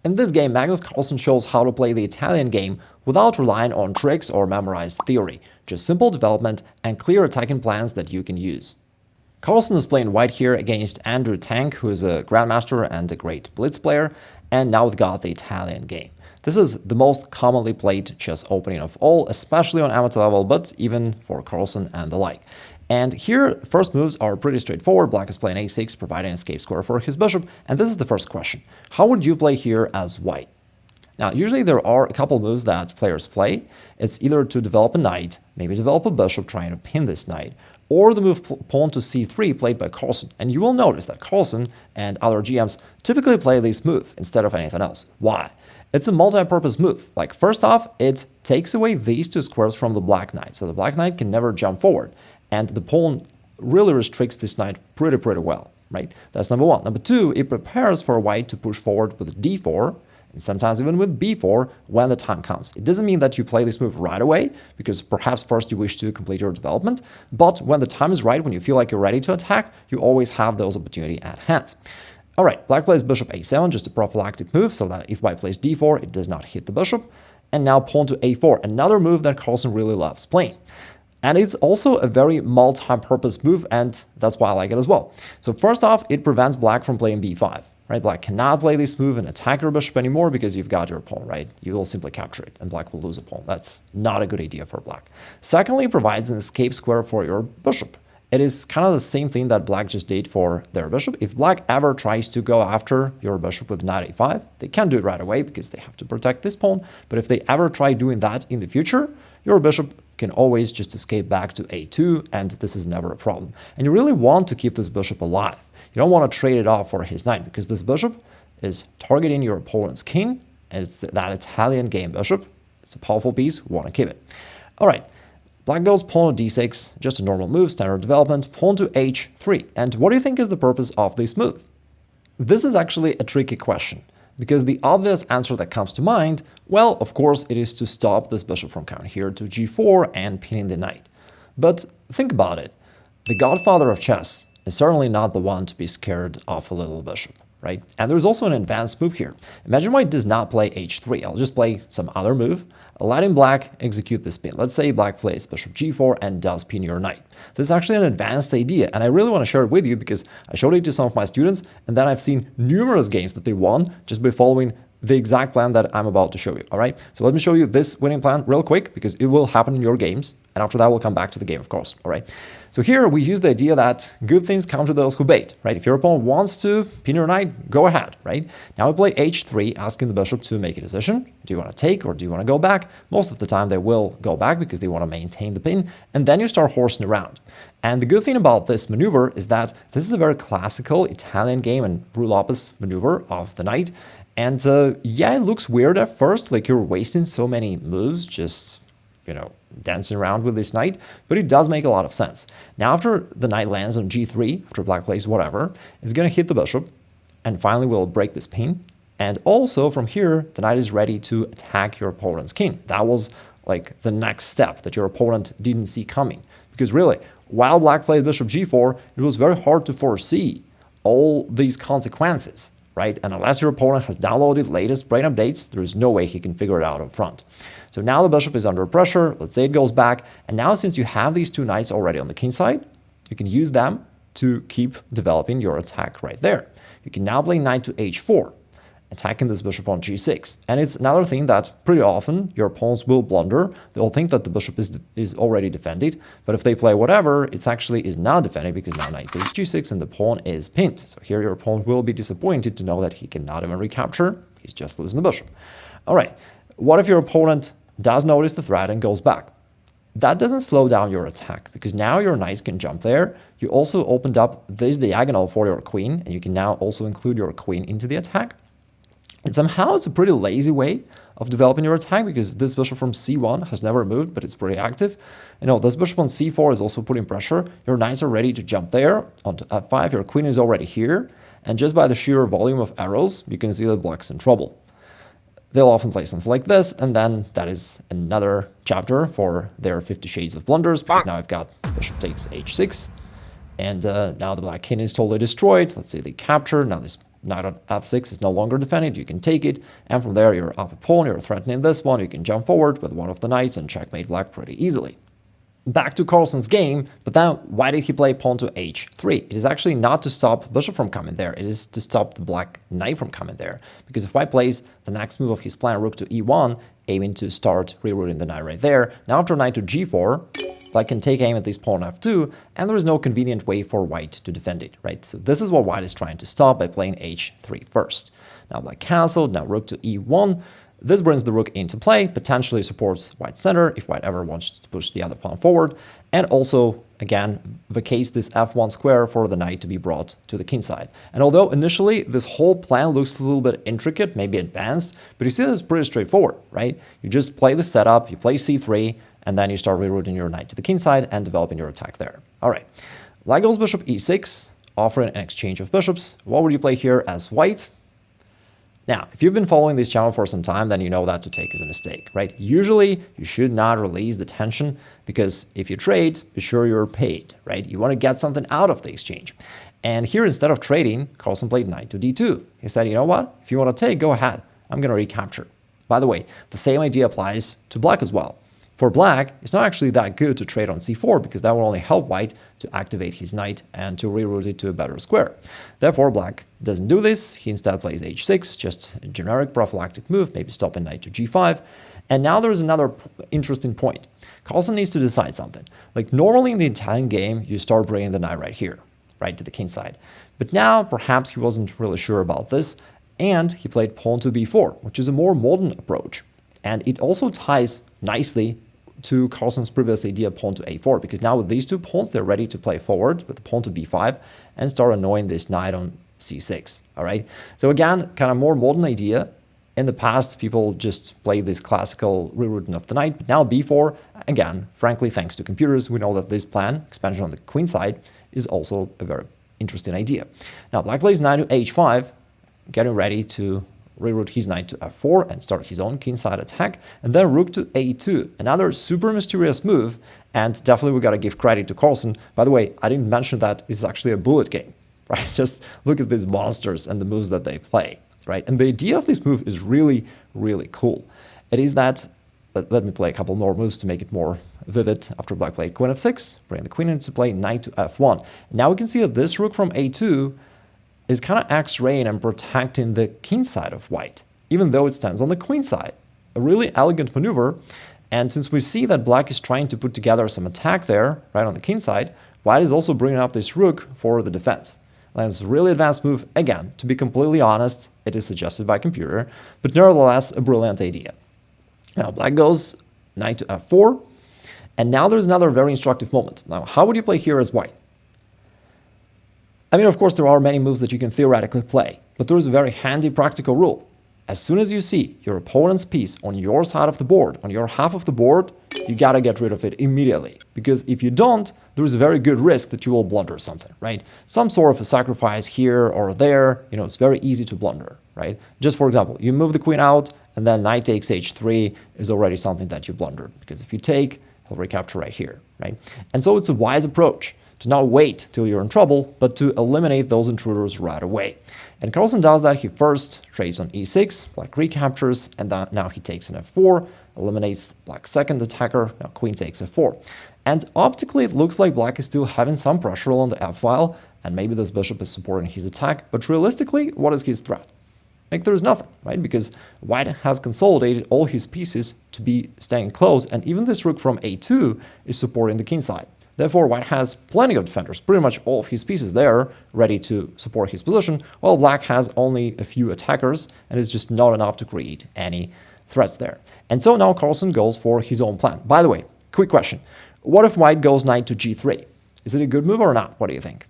In this game, Magnus Carlsen shows how to play the Italian game without relying on tricks or memorized theory, just simple development and clear attacking plans that you can use. Carlsen is playing white here against Tang, who is a grandmaster and a great blitz player, and now we've got the Italian game. This is the most commonly played chess opening of all, especially on amateur level, but even for Carlsen and the like. And here, first moves are pretty straightforward. Black is playing a6, providing an escape square for his bishop. And this is the first question. How would you play here as white? Now, usually there are a couple moves that players play. It's either to develop a knight, maybe develop a bishop trying to pin this knight, or the move pawn to c3 played by Carlsen. And you will notice that Carlsen and other GMs typically play this move instead of anything else. Why? It's a multi-purpose move. Like, first off, it takes away these two squares from the black knight, so the black knight can never jump forward. And the pawn really restricts this knight pretty well, right? That's number one. Number two, it prepares for white to push forward with d4, and sometimes even with b4 when the time comes. It doesn't mean that you play this move right away, because perhaps first you wish to complete your development, but when the time is right, when you feel like you're ready to attack, you always have those opportunities at hand. All right, black plays bishop a7, just a prophylactic move, so that if white plays d4, it does not hit the bishop. And now pawn to a4, another move that Carlsen really loves playing. And it's also a very multi-purpose move, and that's why I like it as well. So first off, it prevents black from playing b5, right? Black cannot play this move and attack your bishop anymore because you've got your pawn, right? You will simply capture it, and black will lose a pawn. That's not a good idea for black. Secondly, it provides an escape square for your bishop. It is kind of the same thing that black just did for their bishop. If black ever tries to go after your bishop with knight a5, they can't do it right away because they have to protect this pawn. But if they ever try doing that in the future, your bishop can always just escape back to a2, and this is never a problem. And you really want to keep this bishop alive. You don't want to trade it off for his knight, because this bishop is targeting your opponent's king, and it's that Italian game bishop. It's a powerful piece. We want to keep it. All right. Black goes pawn to d6, just a normal move, standard development, pawn to h3. And what do you think is the purpose of this move? This is actually a tricky question, because the obvious answer that comes to mind, well, of course, it is to stop this bishop from coming here to g4 and pinning the knight. But think about it. The godfather of chess is certainly not the one to be scared of a little bishop, right? And there's also an advanced move here. Imagine white does not play h3. I'll just play some other move, letting black execute this pin. Let's say black plays bishop g4 and does pin your knight. This is actually an advanced idea, and I really want to share it with you because I showed it to some of my students, and then I've seen numerous games that they won just by following the exact plan that I'm about to show you, all right? So let me show you this winning plan real quick because it will happen in your games, and after that we'll come back to the game, of course, all right? So here we use the idea that good things come to those who bait, right? If your opponent wants to pin your knight, go ahead, right? Now we play h3, asking the bishop to make a decision. Do you want to take or do you want to go back? Most of the time they will go back because they want to maintain the pin, and then you start horsing around. And the good thing about this maneuver is that this is a very classical Italian game and rule opus maneuver of the knight. And yeah, it looks weird at first, like you're wasting so many moves just, you know, dancing around with this knight, but it does make a lot of sense. Now, after the knight lands on g3, after black plays whatever, it's going to hit the bishop, and finally we'll break this pin. And also from here, the knight is ready to attack your opponent's king. That was like the next step that your opponent didn't see coming. Because really, while black played bishop g4, it was very hard to foresee all these consequences, right? And unless your opponent has downloaded latest brain updates, there is no way he can figure it out up front. So now the bishop is under pressure. Let's say it goes back. And now since you have these two knights already on the king side, you can use them to keep developing your attack right there. You can now play knight to h4, attacking this bishop on g6. And it's another thing that pretty often your opponents will blunder. They'll think that the bishop is already defended, but if they play whatever, it actually is not defended because now knight takes g6 and the pawn is pinned. So here your opponent will be disappointed to know that he cannot even recapture. He's just losing the bishop. All right, what if your opponent does notice the threat and goes back? That doesn't slow down your attack because now your knights can jump there. You also opened up this diagonal for your queen, and you can now also include your queen into the attack. And somehow it's a pretty lazy way of developing your attack because this bishop from c1 has never moved, but it's pretty active. You know, this bishop on c4 is also putting pressure. Your knights are ready to jump there onto f5. Your queen is already here. And just by the sheer volume of arrows, you can see that black's in trouble. They'll often play something like this, and then that is another chapter for their 50 Shades of Blunders, because now I've got bishop takes h6, and now the black king is totally destroyed. Let's say they capture. Now this Knight on f6 is no longer defended, you can take it, and from there you're up a pawn, you're threatening this one, you can jump forward with one of the knights and checkmate black pretty easily. Back to Carlsen's game, but then why did he play pawn to h3? It is actually not to stop bishop from coming there, it is to stop the black knight from coming there. Because if white plays the next move of his plan, rook to e1, aiming to start rerouting the knight right there, now after knight to g4, black can take aim at this pawn f2, and there is no convenient way for white to defend it, right? So this is what white is trying to stop by playing h3 first. Now black castled, now rook to e1. This brings the rook into play, potentially supports white's center if white ever wants to push the other pawn forward, and also, again, vacates this f1 square for the knight to be brought to the king side. And although initially this whole plan looks a little bit intricate, maybe advanced, but you see this is pretty straightforward, right? You just play the setup, you play c3, and then you start rerouting your knight to the king side and developing your attack there. All right, black goes bishop e6, offering an exchange of bishops. What would you play here as white? Now, if you've been following this channel for some time, then you know that to take is a mistake, right? Usually, you should not release the tension because if you trade, be sure you're paid, right? You want to get something out of the exchange. And here, instead of trading, Carlsen played knight to d2. He said, you know what? If you want to take, go ahead. I'm going to recapture. By the way, the same idea applies to black as well. For black, it's not actually that good to trade on c4 because that will only help white to activate his knight and to reroute it to a better square. Therefore, black doesn't do this. He instead plays h6, just a generic prophylactic move, maybe stopping knight to g5. And now there's another interesting point. Carlsen needs to decide something. Like normally in the Italian game, you start bringing the knight right here, right to the king side. But now perhaps he wasn't really sure about this, and he played pawn to b4, which is a more modern approach. And it also ties nicely to Carlsen's previous idea pawn to a4, because now with these two pawns, they're ready to play forward with the pawn to b5 and start annoying this knight on c6, all right? So again, kind of more modern idea. In the past, people just played this classical rerouting of the knight, but now b4, again, frankly, thanks to computers, we know that this plan, expansion on the queen side, is also a very interesting idea. Now, black plays knight to h5, getting ready to reroute his knight to f4 and start his own kingside attack, and then rook to a2, another super mysterious move, and definitely we gotta give credit to Carlsen. By the way, I didn't mention that it's actually a bullet game, right? Just look at these monsters and the moves that they play, right? And the idea of this move is really, really cool. It is that, let me play a couple more moves to make it more vivid. After black played queen f6, bring the queen into play, knight to f1. Now we can see that this rook from a2 is kind of x-raying and protecting the king side of white, even though it stands on the queen side. A really elegant maneuver, and since we see that black is trying to put together some attack there, right on the king side, white is also bringing up this rook for the defense. That's a really advanced move. Again, to be completely honest, it is suggested by computer, but nevertheless, a brilliant idea. Now, black goes knight to f4, and now there's another very instructive moment. Now, how would you play here as white? I mean, of course, there are many moves that you can theoretically play, but there is a very handy practical rule. As soon as you see your opponent's piece on your side of the board, on your half of the board, you gotta get rid of it immediately. Because if you don't, there is a very good risk that you will blunder something, right? Some sort of a sacrifice here or there, you know, it's very easy to blunder, right? Just for example, you move the queen out, and then knight takes h3 is already something that you blundered. Because if you take, he'll recapture right here, right? And so it's a wise approach to not wait till you're in trouble, but to eliminate those intruders right away. And Carlsen does that. He first trades on e6, black recaptures, and then now he takes an f4, eliminates black's second attacker, now queen takes f4. And optically, it looks like black is still having some pressure along the f-file, and maybe this bishop is supporting his attack, but realistically, what is his threat? Like, there's nothing, right? Because white has consolidated all his pieces to be staying close, and even this rook from a2 is supporting the king side. Therefore, white has plenty of defenders, pretty much all of his pieces there, ready to support his position, while black has only a few attackers, and it's just not enough to create any threats there. And so now Carlsen goes for his own plan. By the way, quick question. What if white goes knight to g3? Is it a good move or not? What do you think?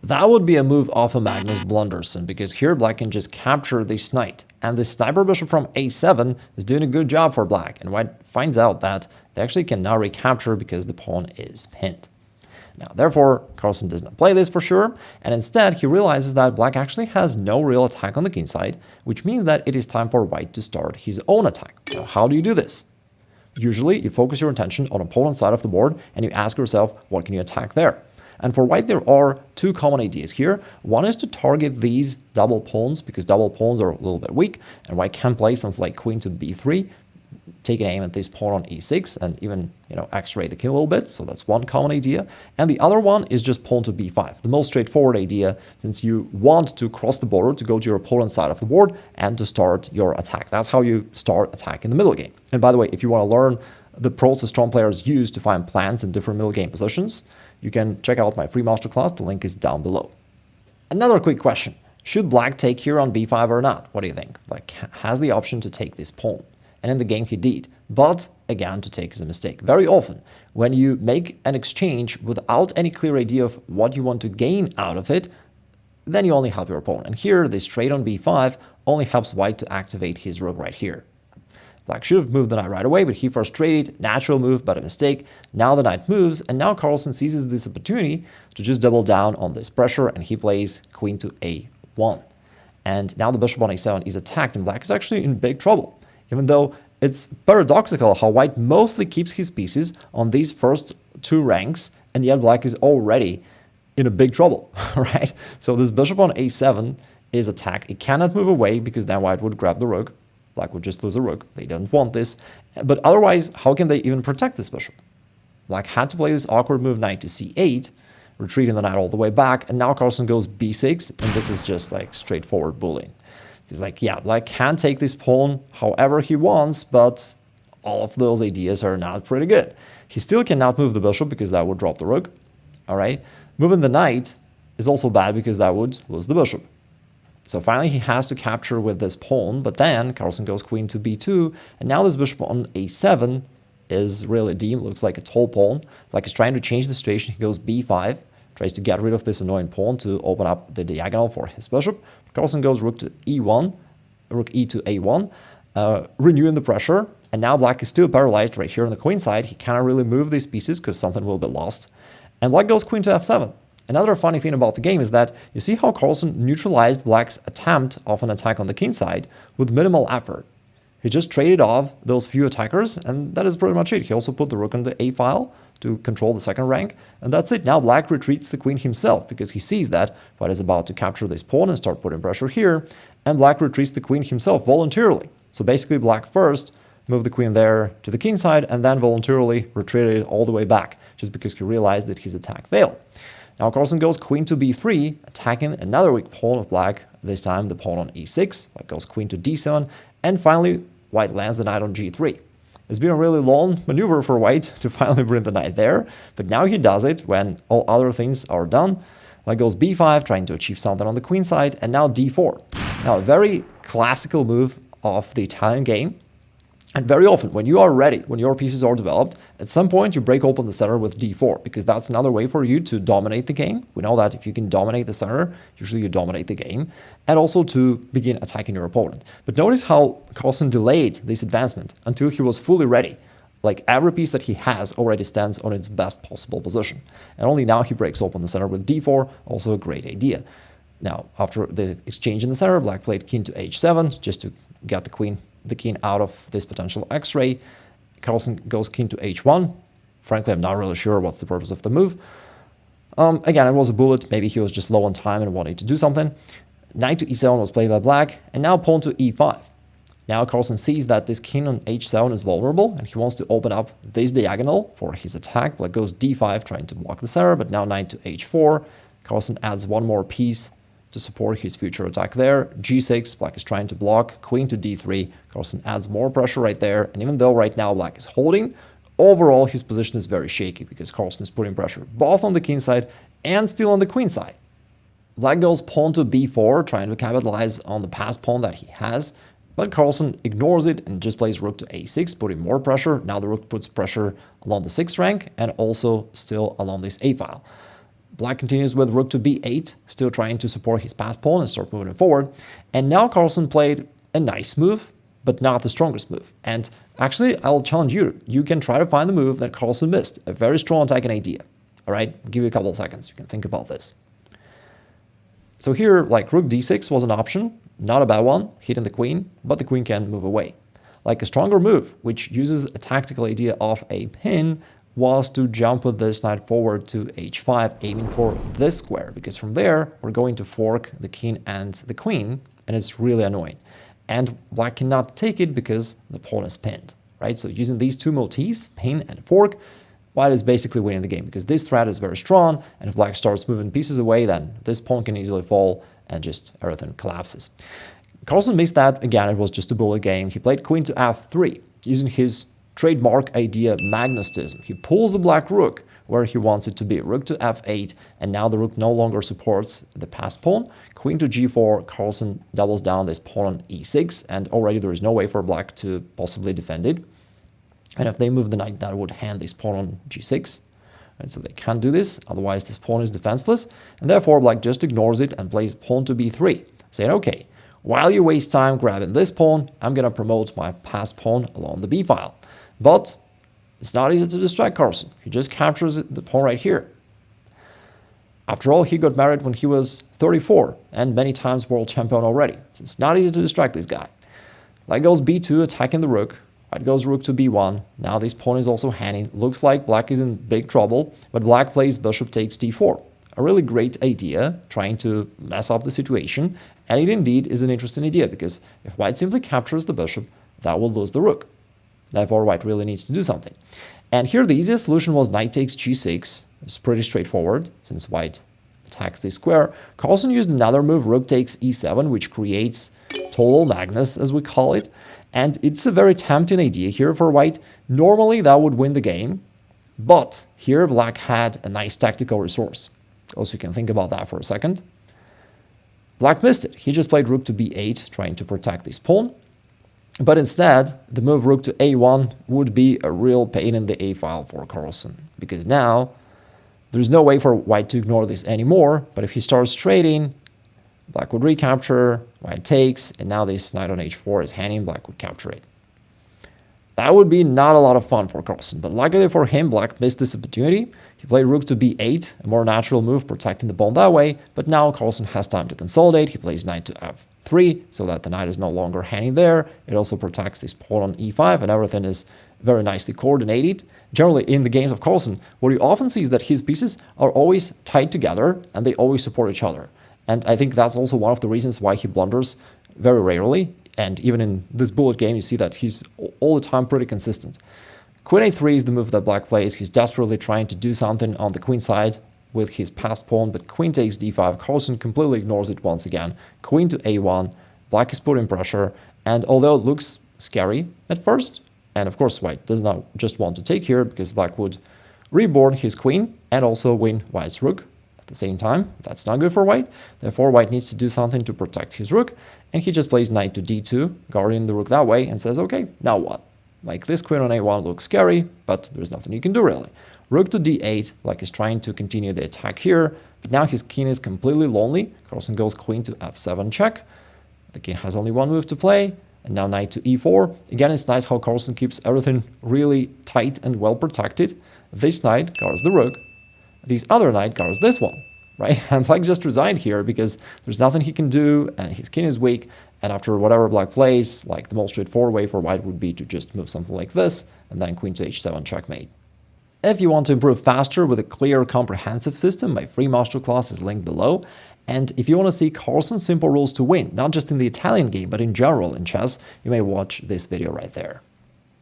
That would be a move off of Magnus Blunderson, because here black can just capture this knight. And the sniper bishop from a7 is doing a good job for black, and white finds out that they actually cannot recapture because the pawn is pinned. Now, therefore, Carlsen does not play this for sure, and instead he realizes that black actually has no real attack on the king side, which means that it is time for white to start his own attack. Now, how do you do this? Usually, you focus your attention on opponent's side of the board and you ask yourself, what can you attack there? And for white, there are two common ideas here. One is to target these double pawns, because double pawns are a little bit weak, and white can play something like queen to b3, take an aim at this pawn on e6, and even, x-ray the king a little bit. So that's one common idea. And the other one is just pawn to b5, the most straightforward idea, since you want to cross the border to go to your opponent's side of the board and to start your attack. That's how you start attacking the middle game. And by the way, if you want to learn the process strong players use to find plans in different middle game positions, you can check out my free masterclass. The link is down below. Another quick question. Should black take here on b5 or not? What do you think? Black has the option to take this pawn. And in the game he did. But again, to take is a mistake. Very often, when you make an exchange without any clear idea of what you want to gain out of it, then you only help your opponent. And here, this trade on b5 only helps white to activate his rook right here. Black should have moved the knight right away, but he first traded. Natural move, but a mistake. Now the knight moves, and now Carlsen seizes this opportunity to just double down on this pressure, and he plays queen to a1. And now the bishop on a7 is attacked, and black is actually in big trouble. Even though it's paradoxical how white mostly keeps his pieces on these first two ranks, and yet black is already in a big trouble, right? So this bishop on a7 is attacked. It cannot move away because then white would grab the rook. Black would just lose a rook. They don't want this. But otherwise, how can they even protect this bishop? Black had to play this awkward move, knight to c8, retreating the knight all the way back, and now Carlsen goes b6, and this is just like straightforward bullying. He's like, yeah, black can take this pawn however he wants, but all of those ideas are not pretty good. He still cannot move the bishop because that would drop the rook. All right. Moving the knight is also bad because that would lose the bishop. So finally he has to capture with this pawn, but then Carlsen goes queen to b2, and now this bishop on a7 is really deemed, looks like a tall pawn. Black is trying to change the situation. He goes b5, tries to get rid of this annoying pawn to open up the diagonal for his bishop. Carlsen goes rook to e1, rook e to a1, renewing the pressure. And now black is still paralyzed right here on the queen side. He cannot really move these pieces because something will be lost. And black goes queen to f7. Another funny thing about the game is that you see how Carlsen neutralized black's attempt of an attack on the king side with minimal effort. He just traded off those few attackers, and that is pretty much it. He also put the rook on the a file to control the second rank, and that's it. Now black retreats the queen himself because he sees that white is about to capture this pawn and start putting pressure here, and black retreats the queen himself voluntarily. So basically black first moved the queen there to the king side and then voluntarily retreated all the way back just because he realized that his attack failed. Now Carlsen goes queen to b3, attacking another weak pawn of black, this time the pawn on e6. Black goes queen to d7, and finally white lands the knight on g3. It's been a really long maneuver for white to finally bring the knight there, but now he does it when all other things are done. Black goes b5, trying to achieve something on the queen side, and now d4. Now a very classical move of the Italian game. And very often, when you are ready, when your pieces are developed, at some point you break open the center with d4, because that's another way for you to dominate the game. We know that if you can dominate the center, usually you dominate the game, and also to begin attacking your opponent. But notice how Carlsen delayed this advancement until he was fully ready. Like every piece that he has already stands on its best possible position. And only now he breaks open the center with d4, also a great idea. Now, after the exchange in the center, black played king to h7, just to get the king out of this potential x-ray. Carlsen goes king to h1. Frankly, I'm not really sure what's the purpose of the move. Again, it was a bullet. Maybe he was just low on time and wanted to do something. Knight to e7 was played by black, and now pawn to e5. Now Carlsen sees that this king on h7 is vulnerable, and he wants to open up this diagonal for his attack. Black goes d5, trying to block the center, but now knight to h4. Carlsen adds one more piece to support his future attack there. g6, black is trying to block. Queen to d3. Carlsen adds more pressure right there. And even though right now black is holding, overall his position is very shaky because Carlsen is putting pressure both on the king side and still on the queen side. Black goes pawn to b4, trying to capitalize on the passed pawn that he has. But Carlsen ignores it and just plays rook to a6, putting more pressure. Now the rook puts pressure along the 6th rank and also still along this a file. Black continues with rook to b8, still trying to support his passed pawn and start moving forward. And now Carlsen played a nice move, but not the strongest move. And actually, I'll challenge you. You can try to find the move that Carlsen missed. A very strong attacking idea. All right, I'll give you a couple of seconds. You can think about this. So here, like rook d6 was an option, not a bad one, hitting the queen, but the queen can move away. Like a stronger move, which uses a tactical idea of a pin, was to jump with this knight forward to h5, aiming for this square, because from there we're going to fork the king and the queen, and it's really annoying. And black cannot take it because the pawn is pinned, right? So using these two motifs, pin and fork, white is basically winning the game, because this threat is very strong, and if black starts moving pieces away, then this pawn can easily fall and just everything collapses. Carlsen missed that. Again, it was just a bullet game. He played queen to f3, using his trademark idea Magnusism. He pulls the black rook where he wants it to be, rook to f8, and now the rook no longer supports the passed pawn. Queen to g4, Carlsen doubles down this pawn on e6, and already there is no way for black to possibly defend it. And if they move the knight, that would hand this pawn on g6. And so they can't do this, otherwise this pawn is defenseless, and therefore black just ignores it and plays pawn to b3, saying, okay, while you waste time grabbing this pawn, I'm going to promote my passed pawn along the b file. But it's not easy to distract Carlsen. He just captures the pawn right here. After all, he got married when he was 34 and many times world champion already. So it's not easy to distract this guy. Black goes b2, attacking the rook. White goes rook to b1. Now this pawn is also hanging. Looks like black is in big trouble, but black plays bishop takes d4. A really great idea, trying to mess up the situation. And it indeed is an interesting idea, because if white simply captures the bishop, that will lose the rook. Therefore, white really needs to do something. And here the easiest solution was knight takes g6. It's pretty straightforward, since white attacks this square. Carlsen used another move, rook takes e7, which creates total Magnus, as we call it. And it's a very tempting idea here for white. Normally, that would win the game. But here, black had a nice tactical resource. Also, you can think about that for a second. Black missed it. He just played rook to b8, trying to protect this pawn. But instead, the move rook to a1 would be a real pain in the a file for Carlsen, because now there's no way for white to ignore this anymore. But if he starts trading, black would recapture, white takes, and now this knight on h4 is hanging, black would capture it. That would be not a lot of fun for Carlsen, but luckily for him, black missed this opportunity. He played rook to b8, a more natural move, protecting the pawn that way, but now Carlsen has time to consolidate. He plays knight to f3, so that the knight is no longer hanging there. It also protects this pawn on e5, and everything is very nicely coordinated. Generally, in the games of Carlsen, what you often see is that his pieces are always tied together, and they always support each other. And I think that's also one of the reasons why he blunders very rarely. And even in this bullet game, you see that he's all the time pretty consistent. Queen a3 is the move that black plays. He's desperately trying to do something on the queen side with his passed pawn, but queen takes d5. Carlsen completely ignores it once again. Queen to a1. Black is putting pressure. And although it looks scary at first, and of course white does not just want to take here, because black would reborn his queen and also win white's rook at the same time. That's not good for white. Therefore, white needs to do something to protect his rook. And he just plays knight to d2, guarding the rook that way, and says, okay, now what? Like, this queen on a1 looks scary, but there's nothing you can do, really. Rook to d8, like he's trying to continue the attack here, but now his king is completely lonely. Carlsen goes queen to f7 check. The king has only one move to play, and now knight to e4. Again, it's nice how Carlsen keeps everything really tight and well protected. This knight guards the rook. This other knight guards this one. Right? And black just resigned here because there's nothing he can do, and his king is weak, and after whatever black plays, like the most straightforward way for white would be to just move something like this, and then queen to h7 checkmate. If you want to improve faster with a clear, comprehensive system, my free masterclass is linked below. And if you want to see Carlsen's simple rules to win, not just in the Italian game, but in general in chess, you may watch this video right there.